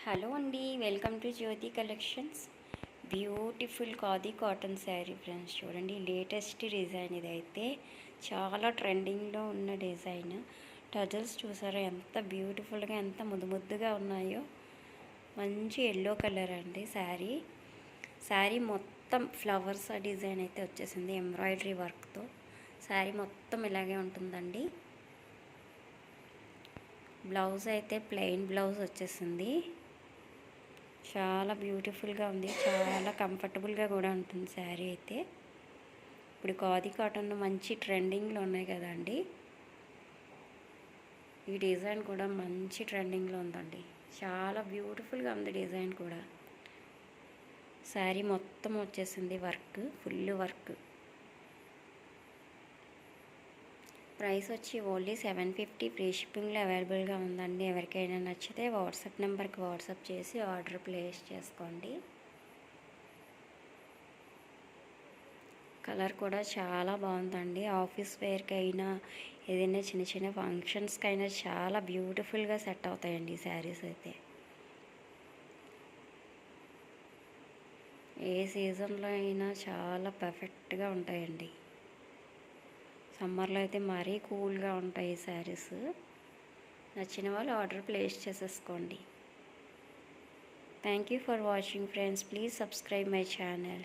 Hello అండి, welcome to Jyothi collections. Beautiful khadi cotton sari friends, చూడండి latest design. ఇదైతే చాలా ట్రెండింగ్లో ఉన్న డిజైన్. టజల్స్ చూసారా ఎంత బ్యూటిఫుల్గా, ఎంత ముద్దు ముద్దుగా ఉన్నాయో. మంచి ఎల్లో కలర్ అండి శారీ మొత్తం ఫ్లవర్స్ డిజైన్ అయితే వచ్చేసింది ఎంబ్రాయిడరీ వర్క్తో. శారీ మొత్తం ఇలాగే ఉంటుందండి. బ్లౌజ్ అయితే ప్లెయిన్ బ్లౌజ్ వచ్చేసింది. చాలా బ్యూటిఫుల్గా ఉంది, చాలా కంఫర్టబుల్గా కూడా ఉంటుంది శారీ అయితే. ఇప్పుడు ఖాదీ కాటన్ మంచి ట్రెండింగ్లో ఉన్నాయి కదండి. ఈ డిజైన్ కూడా మంచి ట్రెండింగ్లో ఉందండి. చాలా బ్యూటిఫుల్గా ఉంది డిజైన్ కూడా. శారీ మొత్తం వచ్చేసింది వర్క్, ఫుల్ వర్క్. ప్రైస్ వచ్చి ఓన్లీ 750 ఫ్రీ షిప్పింగ్లో అవైలబుల్గా ఉందండి. ఎవరికైనా నచ్చితే వాట్సాప్ నెంబర్కి వాట్సాప్ చేసి ఆర్డర్ ప్లేస్ చేసుకోండి. కలర్ కూడా చాలా బాగుందండి. ఆఫీస్ వేర్కి అయినా, ఏదైనా చిన్న చిన్న ఫంక్షన్స్కి అయినా చాలా బ్యూటిఫుల్గా సెట్ అవుతాయండి ఈ శారీస్ అయితే. ఏ సీజన్లో అయినా చాలా పర్ఫెక్ట్గా ఉంటాయండి. సమ్మర్లో అయితే మరీ కూల్గా ఉంటాయి ఈ శారీస్. నచ్చిన వాళ్ళు ఆర్డర్ ప్లేస్ చేసేసుకోండి. Thank you for watching friends. Please subscribe my channel.